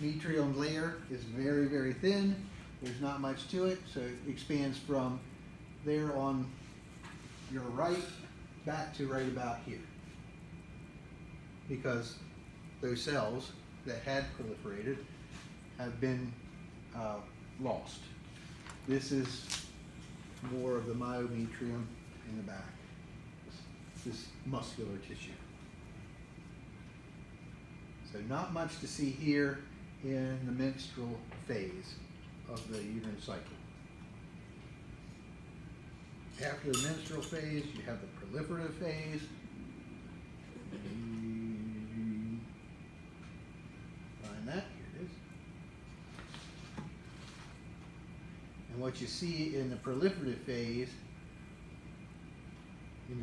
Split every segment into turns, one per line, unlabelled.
metrium layer is very, very thin. There's not much to it, so it expands from there on your right back to right about here. Because those cells that had proliferated have been lost. This is more of the myometrium in the back, this muscular tissue. So not much to see here in the menstrual phase of the uterine cycle. After the menstrual phase, you have the proliferative phase. Find that, here it is. And what you see in the proliferative phase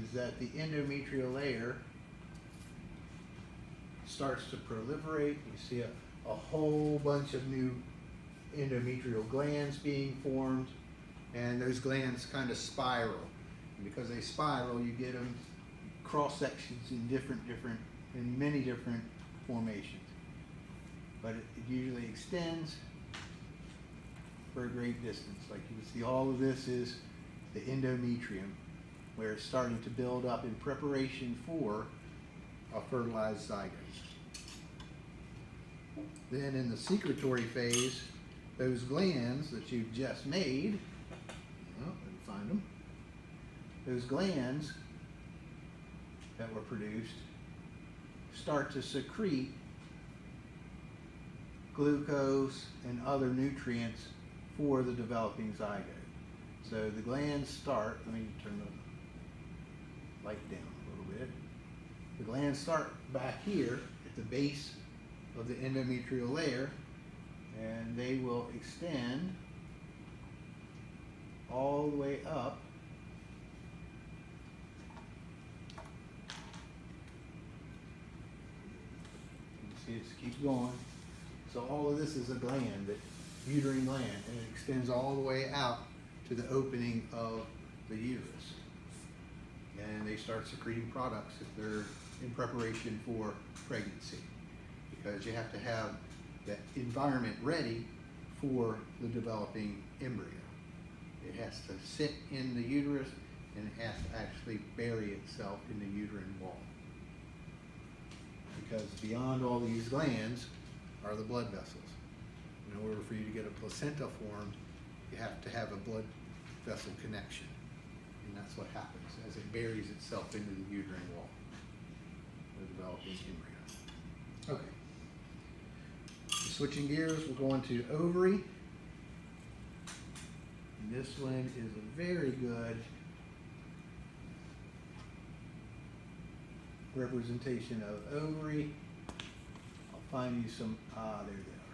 is that the endometrial layer starts to proliferate. You see a whole bunch of new endometrial glands being formed, and those glands kind of spiral. And because they spiral, you get them cross sections in many different formations. But it usually extends for a great distance. Like you can see, all of this is the endometrium, where it's starting to build up in preparation for a fertilized zygote. Then in the secretory phase, those glands that you've just made, well, let me find them. Those glands that were produced start to secrete glucose and other nutrients for the developing zygote. So the glands start, let me turn the light down a little bit. The glands start back here at the base of the endometrial layer, and they will extend all the way up you can see it keeps going. So all of this is a gland, that uterine gland, and it extends all the way out to the opening of the uterus. And they start secreting products if they're in preparation for pregnancy, because you have to have that environment ready for the developing embryo. It has to sit in the uterus, and it has to actually bury itself in the uterine wall. Because beyond all these glands are the blood vessels. In order for you to get a placenta formed, you have to have a blood vessel connection. And that's what happens as it buries itself into the uterine wall, the developing embryo. Okay. Switching gears, we're going to ovary. And this one is a very good representation of ovary. I'll find you some, there they are.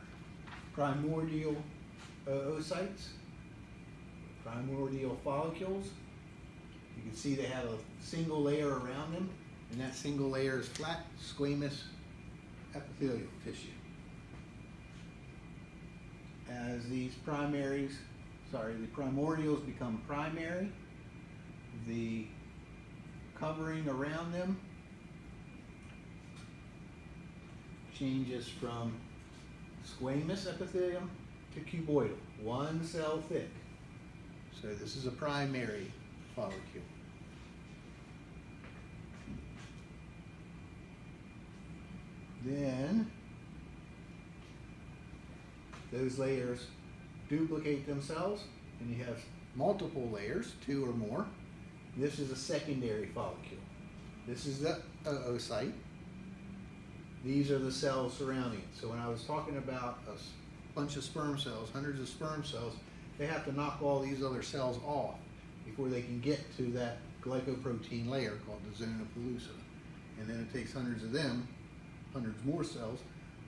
Primordial oocytes, primordial follicles. You can see they have a single layer around them, and that single layer is flat squamous epithelial tissue. As these the primordials become primary, the covering around them changes from squamous epithelium to cuboidal, one cell thick. So this is a primary follicle. Then those layers duplicate themselves, and you have multiple layers, 2 or more. This is a secondary follicle. This is the oocyte. These are the cells surrounding it. So when I was talking about a bunch of sperm cells, hundreds of sperm cells, they have to knock all these other cells off before they can get to that glycoprotein layer called the zona pellucida. And then it takes hundreds of them, hundreds more cells,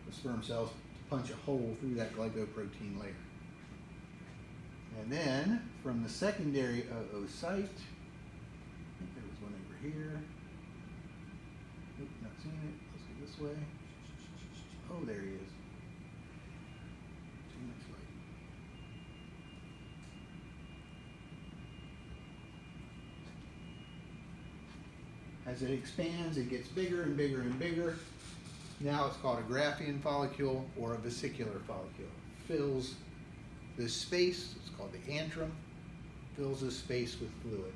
the sperm cells, to punch a hole through that glycoprotein layer. And then from the secondary oocyte, there was one over here. Nope, not seeing it. Let's go this way. Oh, there he is. Too much light. As it expands, it gets bigger and bigger and bigger. Now it's called a Graafian follicle or a vesicular follicle. Fills this space, it's called the antrum, fills this space with fluid.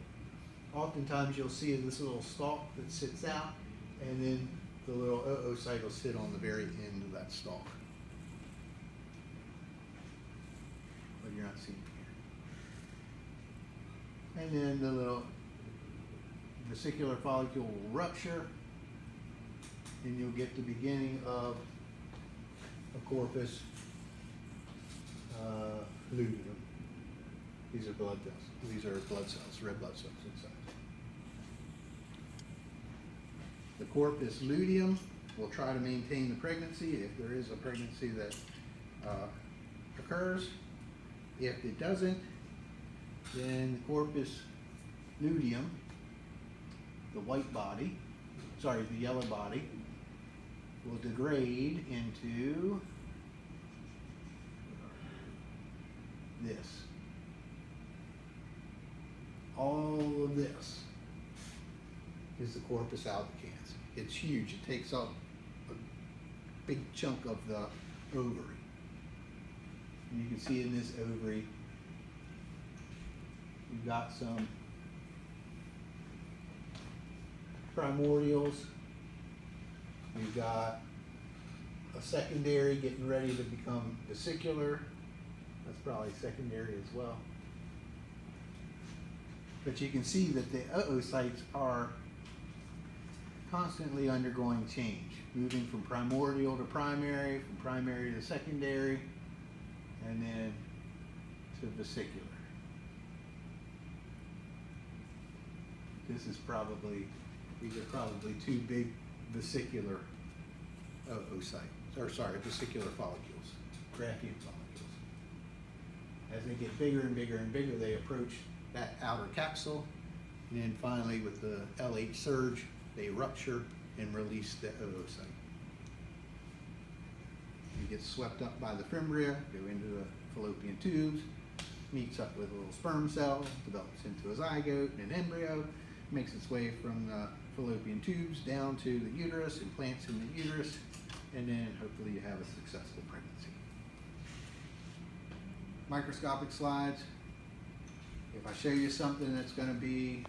Oftentimes you'll see this little stalk that sits out, and then the little oocyte will sit on the very end of that stalk. But you're not seeing here. And then the little vesicular follicle will rupture, and you'll get the beginning of a corpus luteum. These are blood cells. These are blood cells, red blood cells inside. The corpus luteum will try to maintain the pregnancy if there is a pregnancy that occurs. If it doesn't, then the corpus luteum, the white body, sorry, the yellow body, will degrade into this. All of this is the corpus albicans. It's huge. It takes up a big chunk of the ovary. And you can see in this ovary, you've got some primordials. We've got a secondary getting ready to become vesicular. That's probably secondary as well. But you can see that the oocytes are constantly undergoing change, moving from primordial to primary, from primary to secondary, and then to vesicular. These are probably two big vesicular vesicular follicles, Graafian follicles. As they get bigger and bigger and bigger, they approach that outer capsule, and then finally with the LH surge, they rupture and release the oocyte. It gets swept up by the fimbria, go into the fallopian tubes, meets up with a little sperm cell, develops into a zygote and an embryo, makes its way from the fallopian tubes down to the uterus, implants in the uterus, and then hopefully you have a successful pregnancy. Microscopic slides. If I show you something that's going to be